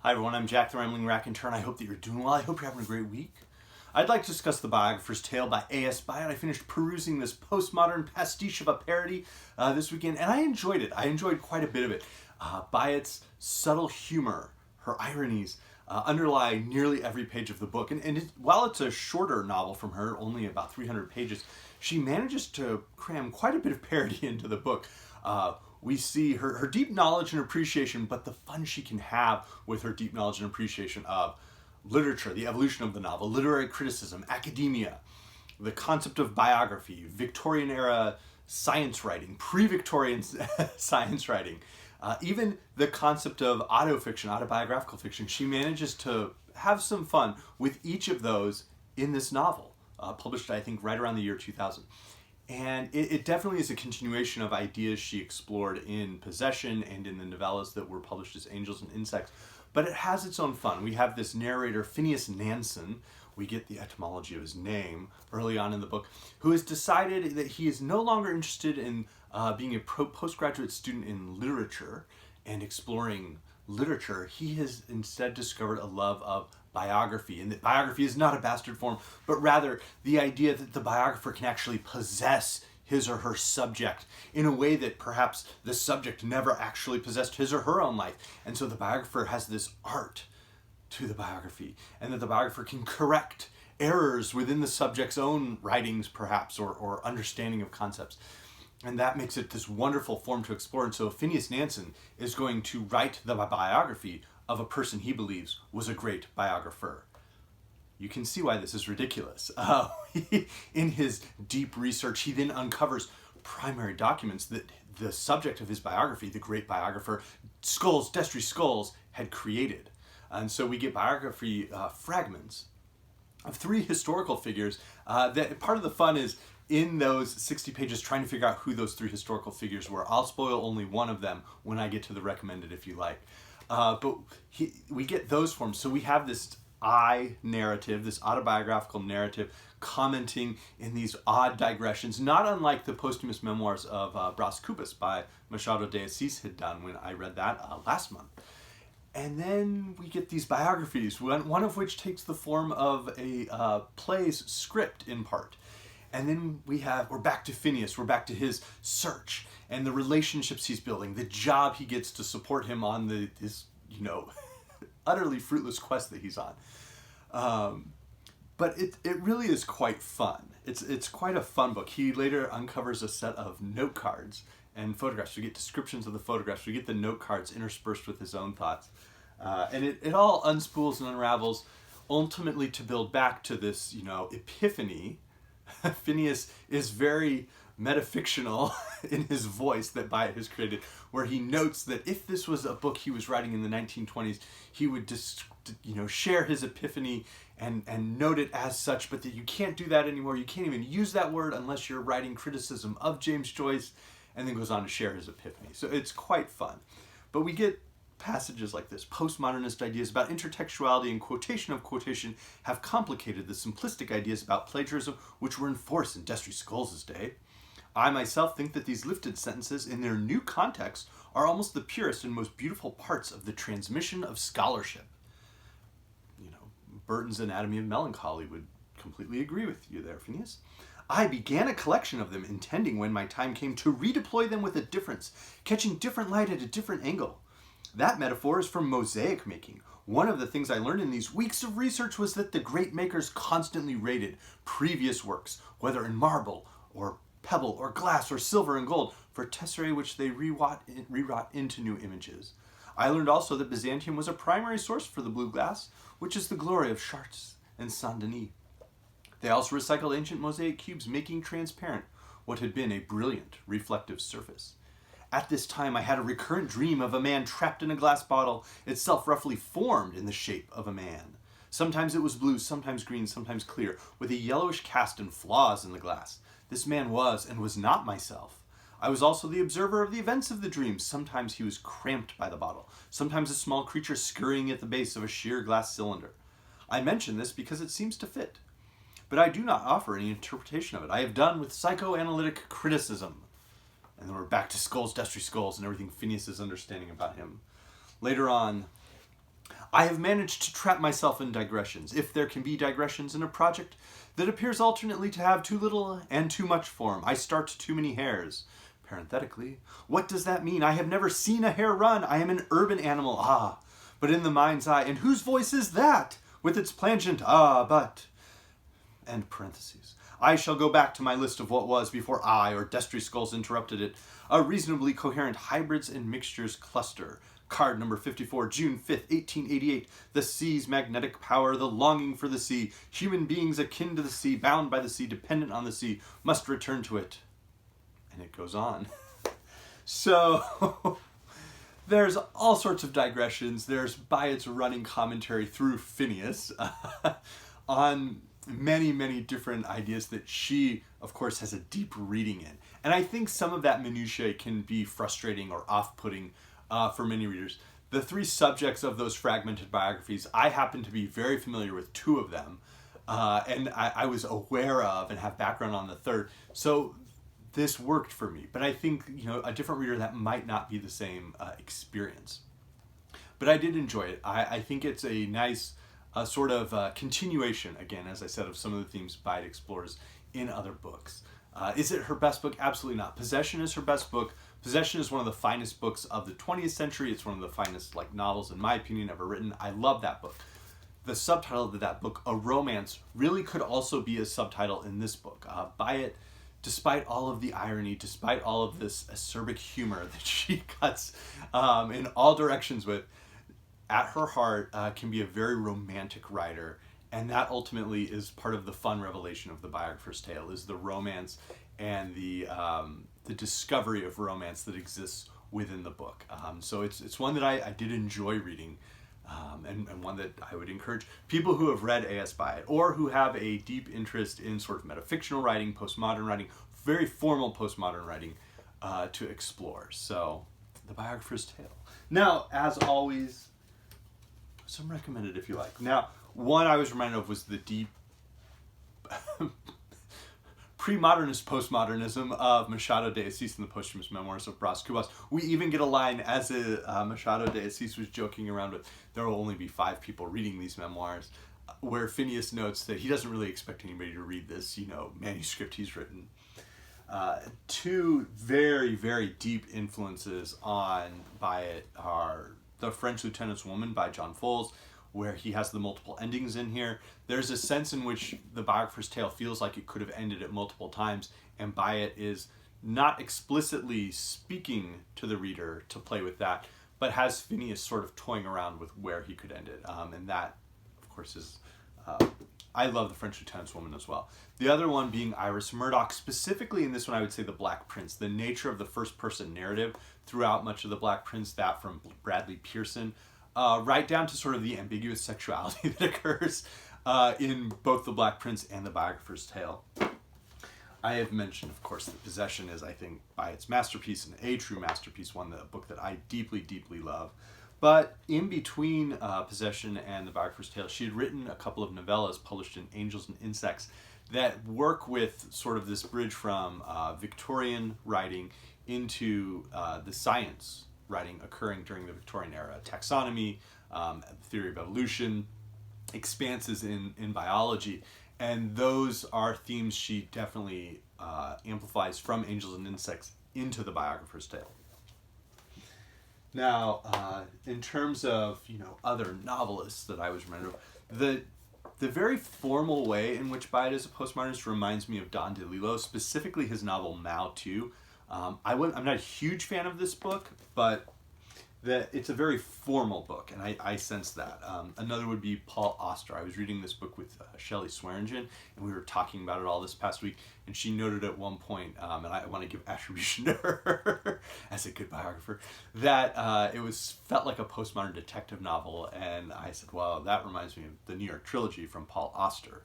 Hi everyone, I'm Jack the Rambling Raconteur, and I hope that you're doing well. I hope you're having a great week. I'd like to discuss The Biographer's Tale by AS Byatt. I finished perusing this postmodern pastiche of a parody this weekend, and I enjoyed it. I enjoyed quite a bit of it. Byatt's subtle humor, her ironies, underlie nearly every page of the book. And while it's a shorter novel from her, only about 300 pages, she manages to cram quite a bit of parody into the book. We see her deep knowledge and appreciation, but the fun she can have with her deep knowledge and appreciation of literature, the evolution of the novel, literary criticism, academia, the concept of biography, Victorian era science writing, pre-Victorian science writing, even the concept of autofiction, autobiographical fiction. She manages to have some fun with each of those in this novel, published I think right around the year 2000. And it definitely is a continuation of ideas she explored in Possession and in the novellas that were published as Angels and Insects. But it has its own fun. We have this narrator, Phineas Nansen. We get the etymology of his name early on in the book, who has decided that he is no longer interested in being a postgraduate student in literature and exploring literature. He has instead discovered a love of biography, and that biography is not a bastard form, but rather the idea that the biographer can actually possess his or her subject in a way that perhaps the subject never actually possessed his or her own life. And so the biographer has this art to the biography, and that the biographer can correct errors within the subject's own writings perhaps, or understanding of concepts. And that makes it this wonderful form to explore. And so Phineas Nansen is going to write the biography of a person he believes was a great biographer. You can see why this is ridiculous. In his deep research, he then uncovers primary documents that the subject of his biography, the great biographer, Destry Skulls, had created. And so we get biography fragments of three historical figures. That part of the fun is in those 60 pages trying to figure out who those three historical figures were. I'll spoil only one of them when I get to the recommended if you like. But we get those forms. So we have this narrative, this autobiographical narrative, commenting in these odd digressions, not unlike the posthumous memoirs of Brás Cubas by Machado de Assis had done when I read that last month. And then we get these biographies, one of which takes the form of a play's script in part. And then we're back to Phineas, we're back to his search and the relationships he's building, the job he gets to support him on this utterly fruitless quest that he's on. But it really is quite fun. It's quite a fun book. He later uncovers a set of note cards and photographs. We get descriptions of the photographs. We get the note cards interspersed with his own thoughs. And it all unspools and unravels, ultimately to build back to this, epiphany. Phineas is very metafictional in his voice that Byatt has created, where he notes that if this was a book he was writing in the 1920s, he would just, share his epiphany and note it as such, but that you can't do that anymore. You can't even use that word unless you're writing criticism of James Joyce, and then goes on to share his epiphany. So it's quite fun. But we get passages like this. Postmodernist ideas about intertextuality and quotation of quotation have complicated the simplistic ideas about plagiarism which were in force in Destry Skulls' day. I myself think that these lifted sentences in their new context are almost the purest and most beautiful parts of the transmission of scholarship. Burton's Anatomy of Melancholy would completely agree with you there, Phineas. I began a collection of them, intending when my time came to redeploy them with a difference, catching different light at a different angle. That metaphor is from mosaic making. One of the things I learned in these weeks of research was that the great makers constantly rated previous works, whether in marble or pebble or glass or silver and gold, for tesserae which they rewrought into new images. I learned also that Byzantium was a primary source for the blue glass, which is the glory of Chartres and Saint-Denis. They also recycled ancient mosaic cubes, making transparent what had been a brilliant reflective surface. At this time, I had a recurrent dream of a man trapped in a glass bottle, itself roughly formed in the shape of a man. Sometimes it was blue, sometimes green, sometimes clear, with a yellowish cast and flaws in the glass. This man was and was not myself. I was also the observer of the events of the dream. Sometimes he was cramped by the bottle, sometimes a small creature scurrying at the base of a sheer glass cylinder. I mention this because it seems to fit, but I do not offer any interpretation of it. I have done with psychoanalytic criticism. And then we're back to Destry Skulls, and everything Phineas is understanding about him. Later on, I have managed to trap myself in digressions, if there can be digressions in a project that appears alternately to have too little and too much form. I start too many hares. Parenthetically, what does that mean? I have never seen a hare run. I am an urban animal, but in the mind's eye. And whose voice is that? With its plangent, but... End parentheses. I shall go back to my list of what was before I or Destry Skulls interrupted it. A reasonably coherent hybrids and mixtures cluster. Card number 54, June 5th, 1888. The sea's magnetic power, the longing for the sea. Human beings akin to the sea, bound by the sea, dependent on the sea, must return to it. And it goes on. So, there's all sorts of digressions. There's Byatt's running commentary through Phineas on many, many different ideas that she, of course, has a deep reading in. And I think some of that minutiae can be frustrating or off-putting for many readers. The three subjects of those fragmented biographies, I happen to be very familiar with two of them, and I was aware of and have background on the third. So this worked for me. But I think, a different reader, that might not be the same experience. But I did enjoy it. I think it's a nice sort of continuation, again, as I said, of some of the themes Byatt explores in other books. Is it her best book? Absolutely not. Possession is her best book. Possession is one of the finest books of the 20th century. It's one of the finest novels, in my opinion, ever written. I love that book. The subtitle of that book, A Romance, really could also be a subtitle in this book. Byatt, despite all of the irony, despite all of this acerbic humor that she cuts in all directions with, at her heart can be a very romantic writer. And that ultimately is part of the fun revelation of the biographer's tale, is the romance and the discovery of romance that exists within the book. So it's one that I did enjoy reading, and one that I would encourage people who have read A.S. Byatt or who have a deep interest in sort of metafictional writing, postmodern writing, very formal postmodern writing, to explore. So, the biographer's tale. Now, as always, some recommended if you like. Now, one I was reminded of was the deep pre-modernist postmodernism of Machado de Assis in the posthumous memoirs of Brás Cubas. We even get a line, as Machado de Assis was joking around with, there will only be 5 people reading these memoirs, where Phineas notes that he doesn't really expect anybody to read this, manuscript he's written. Two very, very deep influences on Byatt are The French Lieutenant's Woman by John Fowles, where he has the multiple endings in here. There's a sense in which the biographer's tale feels like it could have ended at multiple times, and Byatt is not explicitly speaking to the reader to play with that, but has Phineas sort of toying around with where he could end it. And that, of course, is... I love The French Lieutenant's Woman as well. The other one being Iris Murdoch. Specifically in this one, I would say The Black Prince. The nature of the first-person narrative throughout much of The Black Prince, that from Bradley Pearson, right down to sort of the ambiguous sexuality that occurs in both The Black Prince and The Biographer's Tale. I have mentioned, of course, that Possession is, I think, Byatt's masterpiece, and a true masterpiece, a book that I deeply, deeply love. But in between Possession and The Biographer's Tale, she had written a couple of novellas published in Angels and Insects that work with sort of this bridge from Victorian writing into the science writing occurring during the Victorian era. Taxonomy, theory of evolution, expanses in biology. And those are themes she definitely amplifies from Angels and Insects into The Biographer's Tale. Now, in terms of, other novelists that I was reminded of, the very formal way in which Byatt is a postmodernist reminds me of Don DeLillo, specifically his novel Mao II. I'm not a huge fan of this book, but it's a very formal book, and I sense that. Another would be Paul Auster. I was reading this book with Shelley Swearingen, and we were talking about it all this past week, and she noted at one point, and I want to give attribution to her as a good biographer, that it felt like a postmodern detective novel, and I said, well, that reminds me of the New York Trilogy from Paul Auster.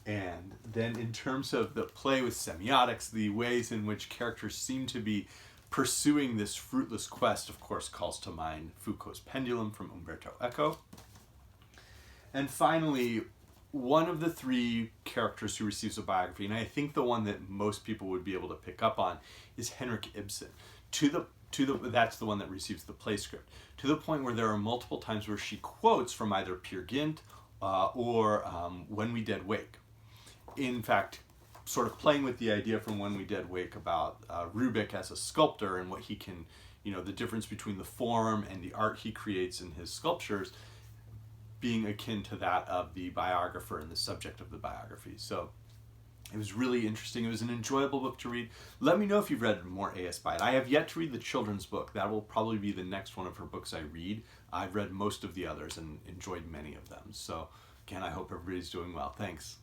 And then in terms of the play with semiotics, the ways in which characters seem to be pursuing this fruitless quest, of course, calls to mind Foucault's Pendulum from Umberto Eco. And finally, one of the 3 characters who receives a biography, and I think the one that most people would be able to pick up on, is Henrik Ibsen. To the that's the one that receives the play script, to the point where there are multiple times where she quotes from either Peer Gynt or When We Dead Wake. In fact, sort of playing with the idea from When We Dead Wake about Rubik as a sculptor and what he can, the difference between the form and the art he creates in his sculptures being akin to that of the biographer and the subject of the biography. So it was really interesting. It was an enjoyable book to read. Let me know if you've read more A.S. Byatt. I have yet to read the children's book. That will probably be the next one of her books I read. I've read most of the others and enjoyed many of them. So again, I hope everybody's doing well. Thanks.